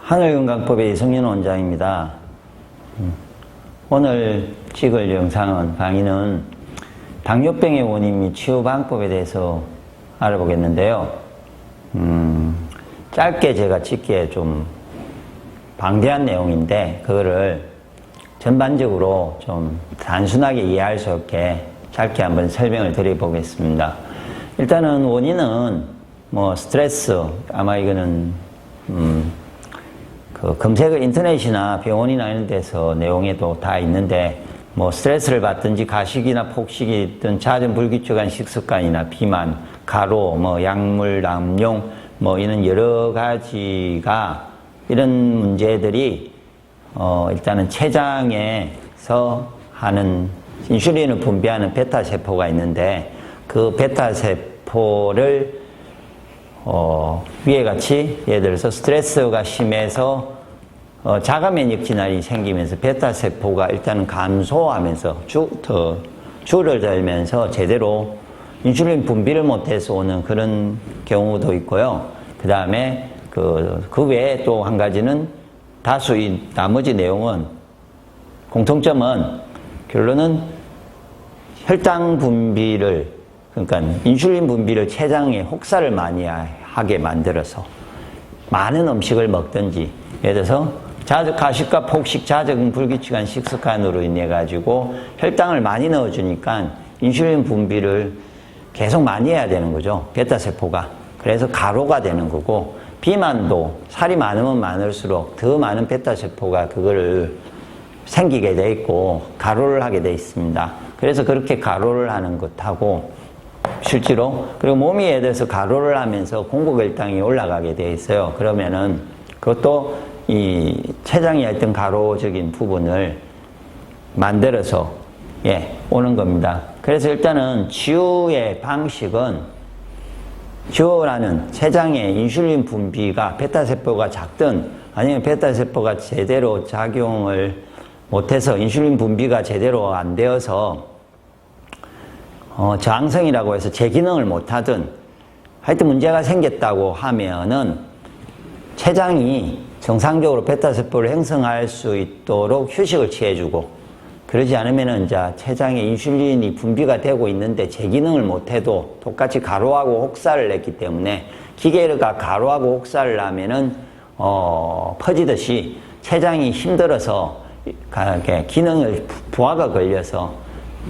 하늘건강법의 이성윤 원장입니다. 오늘 찍을 영상은 강의는 당뇨병의 원인 및 치유 방법에 대해서 알아보겠는데요. 짧게 제가 찍기에 좀 방대한 내용인데 그거를 전반적으로 좀 단순하게 이해할 수 없게 짧게 한번 설명을 드려보겠습니다. 일단은 원인은 스트레스, 아마 이거는 검색을 인터넷이나 병원이나 이런 데서 내용에도 다 있는데 스트레스를 받든지 가식이나 폭식이든 잦은 불규칙한 식습관이나 비만, 가로, 약물 남용 이런 여러 가지가 이런 문제들이 일단은 체장에서 하는 인슐린을 분비하는 베타 세포가 있는데 그 베타 세포를 위에 같이 예를 들어서 스트레스가 심해서 자가 면역 질환이 생기면서 베타 세포가 일단은 감소하면서 줄을 들면서 제대로 인슐린 분비를 못해서 오는 그런 경우도 있고요. 그 다음에 그 외에 또 한 가지는 다수 이 나머지 내용은 공통점은 결론은 혈당 분비를 그러니까 인슐린 분비를 체장에 혹사를 많이 하게 만들어서 많은 음식을 먹든지 예를 들어서 가식과 폭식, 잦은 불규칙한 식습관으로 인해 가지고 혈당을 많이 넣어주니까 인슐린 분비를 계속 많이 해야 되는 거죠. 베타세포가. 그래서 가로가 되는 거고 비만도 살이 많으면 많을수록 더 많은 베타세포가 그거를 생기게 돼 있고 가로를 하게 돼 있습니다. 그래서 그렇게 가로를 하는 것하고 실제로 그리고 몸이 예를 들어서 가로를 하면서 공복혈당이 올라가게 돼 있어요. 그러면은 그것도 이 췌장의 어떤 가로적인 부분을 만들어서 오는 겁니다. 그래서 일단은 치유의 방식은 치유라는 췌장의 인슐린 분비가 베타세포가 작든 아니면 베타세포가 제대로 작용을 못해서 인슐린 분비가 제대로 안 되어서 저항성이라고 해서 제 기능을 못하든 하여튼 문제가 생겼다고 하면은 췌장이 정상적으로 베타세포를 형성할 수 있도록 휴식을 취해주고 그러지 않으면은 이제 췌장에 인슐린이 분비가 되고 있는데 제 기능을 못해도 똑같이 가로하고 혹사를 냈기 때문에 기계가 가로하고 혹사를 하면은 퍼지듯이 췌장이 힘들어서 기능을 부하가 걸려서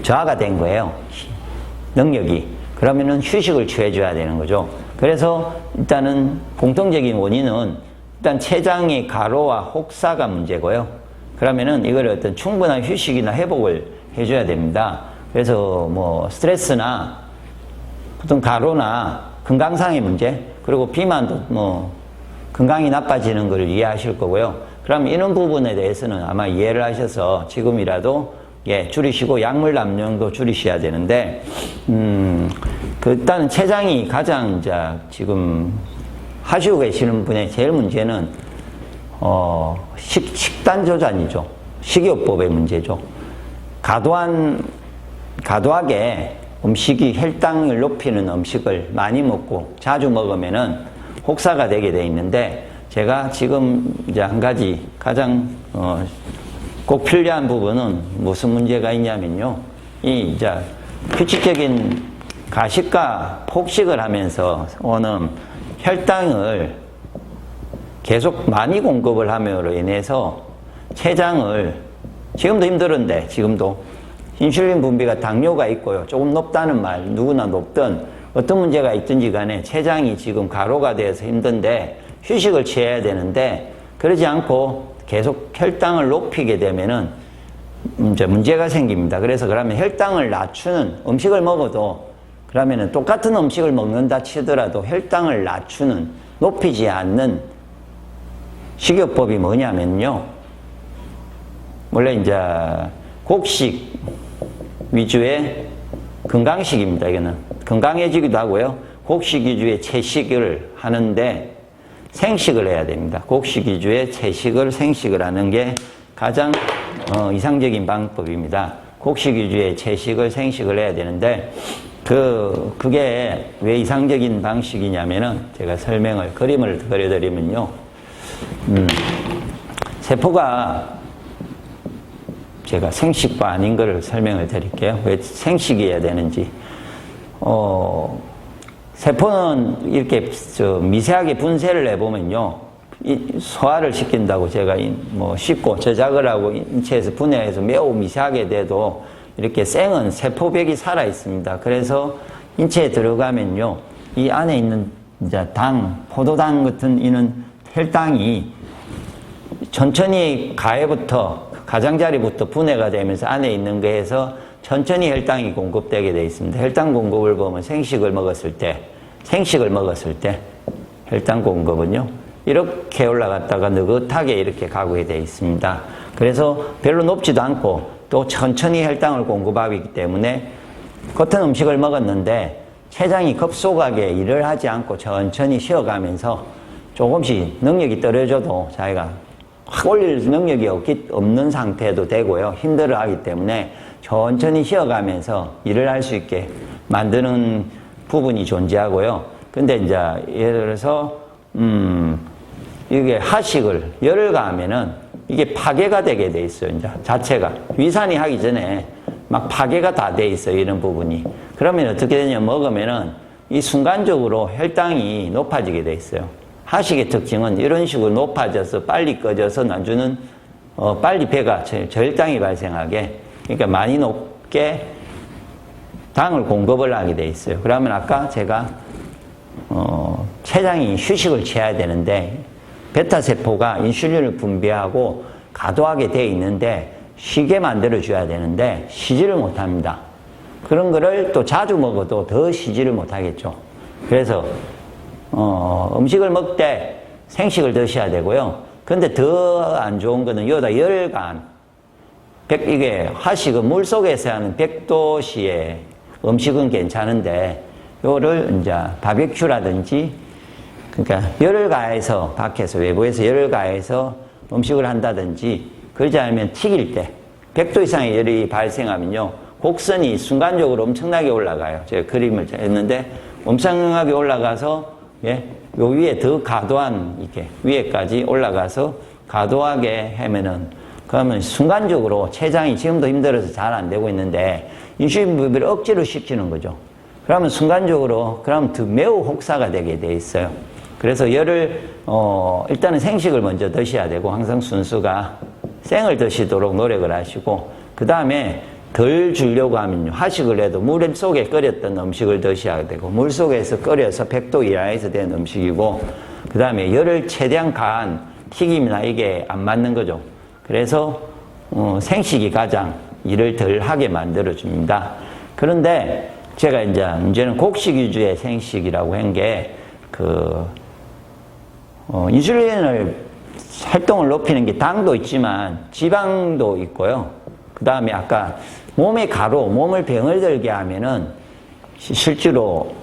저하가 된 거예요. 능력이. 그러면은 휴식을 취해줘야 되는 거죠. 그래서 일단은 공통적인 원인은 일단 췌장의 가로와 혹사가 문제고요. 그러면은 이걸 어떤 충분한 휴식이나 회복을 해줘야 됩니다. 그래서 스트레스나 보통 가로나 건강상의 문제 그리고 비만도 건강이 나빠지는 걸 이해하실 거고요. 그럼 이런 부분에 대해서는 아마 이해를 하셔서 지금이라도 줄이시고 약물 남용도 줄이셔야 되는데 일단은 췌장이 가장 지금 하시고 계시는 분의 제일 문제는 식단 조절이죠. 식이요법의 문제죠. 과도하게 음식이 혈당을 높이는 음식을 많이 먹고 자주 먹으면은 혹사가 되게 돼 있는데 제가 지금 이제 한 가지 가장 꼭 필요한 부분은 무슨 문제가 있냐면요. 규칙적인 가식과 폭식을 하면서 오는 혈당을 계속 많이 공급을 함으로 인해서 췌장을 지금도 힘들은데 지금도 인슐린 분비가 당뇨가 있고요. 조금 높다는 말 누구나 높든 어떤 문제가 있든지 간에 췌장이 지금 가로가 되어서 힘든데 휴식을 취해야 되는데 그러지 않고 계속 혈당을 높이게 되면은 이제 문제가 생깁니다. 그래서 그러면 혈당을 낮추는 음식을 먹어도 그러면은 똑같은 음식을 먹는다 치더라도 혈당을 낮추는 높이지 않는 식이요법이 뭐냐면요. 원래 이제 곡식 위주의 건강식입니다. 이거는 건강해지기도 하고요. 곡식 위주의 채식을 하는데 생식을 해야 됩니다. 곡식 위주의 채식을 생식을 하는 게 가장 이상적인 방법입니다. 곡식 위주의 채식을 생식을 해야 되는데 그게 왜 이상적인 방식이냐면은 제가 설명을, 그림을 그려드리면요. 세포가 제가 생식과 아닌 거를 설명을 드릴게요. 왜 생식이어야 되는지. 세포는 이렇게 미세하게 분쇄를 해보면요. 소화를 시킨다고 제가 씹고 저작을 하고 인체에서 분해해서 매우 미세하게 돼도 이렇게 생은 세포벽이 살아 있습니다. 그래서 인체에 들어가면요. 이 안에 있는 이제 포도당 같은 이는 혈당이 천천히 가장자리부터 분해가 되면서 안에 있는 거에서 천천히 혈당이 공급되게 되어 있습니다. 혈당 공급을 보면 생식을 먹었을 때 혈당 공급은요. 이렇게 올라갔다가 느긋하게 이렇게 가게 되어 있습니다. 그래서 별로 높지도 않고 또 천천히 혈당을 공급하기 때문에 겉은 음식을 먹었는데 췌장이 급속하게 일을 하지 않고 천천히 쉬어가면서 조금씩 능력이 떨어져도 자기가 확 올릴 능력이 없는 상태도 되고요. 힘들어하기 때문에 천천히 쉬어가면서 일을 할 수 있게 만드는 부분이 존재하고요. 근데 이제 예를 들어서 이게 하식을 열을 가하면은 이게 파괴가 되게 돼 있어요. 이제 자체가 위산이 하기 전에 막 파괴가 다 돼 있어요. 이런 부분이. 그러면 어떻게 되냐 먹으면은 이 순간적으로 혈당이 높아지게 돼 있어요. 하식의 특징은 이런 식으로 높아져서 빨리 꺼져서 나중에는 빨리 배가 저혈당이 발생하게, 그러니까 많이 높게 당을 공급을 하게 돼 있어요. 그러면 아까 제가 췌장이 휴식을 취해야 되는데 베타세포가 인슐린을 분비하고 과도하게 돼 있는데 쉬게 만들어 줘야 되는데 쉬지를 못합니다. 그런 거를 또 자주 먹어도 더 쉬지를 못하겠죠. 그래서 음식을 먹되 생식을 드셔야 되고요. 근데 더 안 좋은 거는 여기다 열간, 이게 하식은 물 속에서 하는 100도씨의 음식은 괜찮은데 요거를 이제 바베큐라든지, 그러니까 열을 가해서 밖에서 외부에서 열을 가해서 음식을 한다든지, 그러지 않으면 튀길 때 100도 이상의 열이 발생하면요 곡선이 순간적으로 엄청나게 올라가요. 제가 그림을 했는데 엄청나게 올라가서 요 위에 더 과도한 이렇게 위에까지 올라가서 과도하게 하면은, 그러면 순간적으로 췌장이 지금도 힘들어서 잘 안 되고 있는데 인슐린 분비를 억지로 시키는 거죠. 그러면 순간적으로 매우 혹사가 되게 돼 있어요. 그래서 열을 일단은 생식을 먼저 드셔야 되고, 항상 순수가 생을 드시도록 노력을 하시고, 그 다음에 덜 주려고 하면요 하식을 해도 물 속에 끓였던 음식을 드셔야 되고, 물 속에서 끓여서 100도 이하에서 된 음식이고, 그 다음에 열을 최대한 가한 튀김이나 이게 안 맞는 거죠. 그래서 생식이 가장 일을 덜 하게 만들어 줍니다. 그런데 제가 이제는 곡식 위주의 생식이라고 한 게, 인슐린을 활동을 높이는 게 당도 있지만 지방도 있고요. 그 다음에 아까 몸의 몸을 병을 들게 하면은 실제로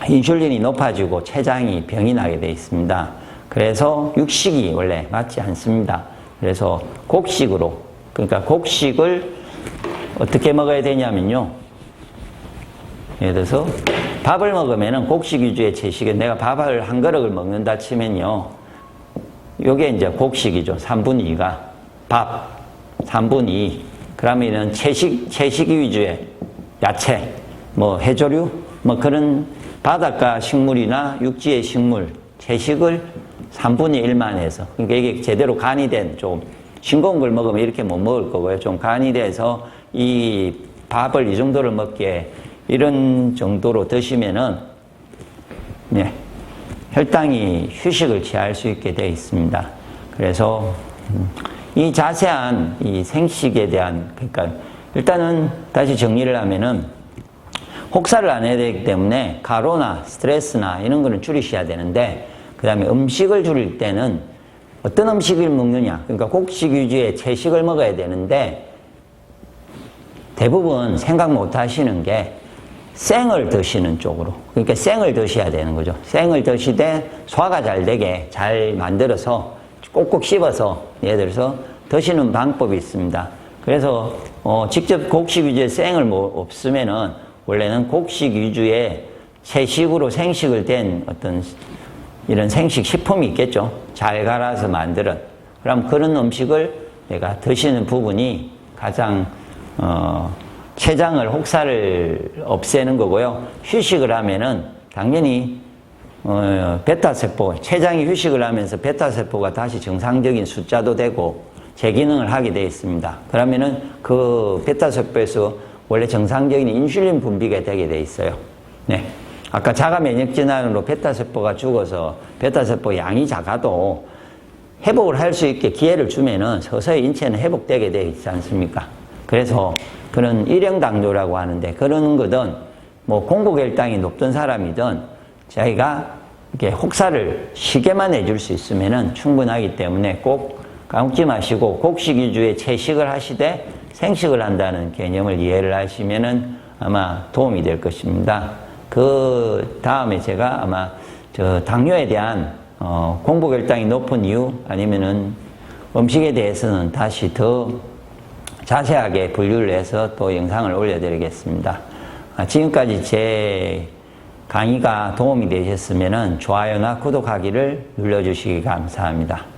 인슐린이 높아지고 췌장이 병이 나게 돼 있습니다. 그래서 육식이 원래 맞지 않습니다. 그래서 곡식으로, 그러니까 곡식을 어떻게 먹어야 되냐면요. 예를 들어서 밥을 먹으면은 곡식 위주의 채식은, 내가 밥을 한 그릇을 먹는다 치면요. 요게 이제 곡식이죠. 3분의 2가. 밥 3분의 2. 그러면은 채식 위주의 야채, 해조류, 그런 바닷가 식물이나 육지의 식물, 채식을 3분의 1만 해서, 그러니까 이게 제대로 간이 된, 좀 싱거운 걸 먹으면 이렇게 못 먹을 거고요. 좀 간이 돼서 이 밥을 이 정도를 먹기에 이런 정도로 드시면은, 혈당이 휴식을 취할 수 있게 되어 있습니다. 그래서 이 자세한 이 생식에 대한, 그러니까 일단은 다시 정리를 하면은 혹사를 안 해야 되기 때문에 가로나 스트레스나 이런 거는 줄이셔야 되는데, 그 다음에 음식을 줄일 때는 어떤 음식을 먹느냐, 그러니까 곡식 위주의 채식을 먹어야 되는데 대부분 생각 못 하시는 게 생을 드시는 쪽으로, 그러니까 생을 드셔야 되는 거죠. 생을 드시되 소화가 잘 되게 잘 만들어서 꼭꼭 씹어서 예를 들어서 드시는 방법이 있습니다. 그래서 직접 곡식 위주의 생을 없으면은 원래는 곡식 위주의 채식으로 생식을 된 어떤 이런 생식 식품이 있겠죠. 잘 갈아서 만들은. 그럼 그런 음식을 내가 드시는 부분이 가장 췌장을 혹사를 없애는 거고요. 휴식을 하면은 당연히 베타세포, 췌장이 휴식을 하면서 베타세포가 다시 정상적인 숫자도 되고 재기능을 하게 되어 있습니다. 그러면은 그 베타세포에서 원래 정상적인 인슐린 분비가 되게 되어 있어요. 네. 아까 자가 면역 질환으로 베타세포가 죽어서 베타세포 양이 작아도 회복을 할 수 있게 기회를 주면은 서서히 인체는 회복되게 되어 있지 않습니까? 그래서 그런 일형 당뇨라고 하는데 그런 거든 뭐 공복혈당이 높던 사람이든 자기가 이렇게 혹사를 쉬게만 해줄 수 있으면은 충분하기 때문에 꼭 까먹지 마시고 곡식 위주의 채식을 하시되 생식을 한다는 개념을 이해를 하시면은 아마 도움이 될 것입니다. 그 다음에 제가 아마 당뇨에 대한 공복혈당이 높은 이유 아니면은 음식에 대해서는 다시 더 자세하게 분류를 해서 또 영상을 올려드리겠습니다. 지금까지 제 강의가 도움이 되셨으면 좋아요나 구독하기를 눌러주시기 감사합니다.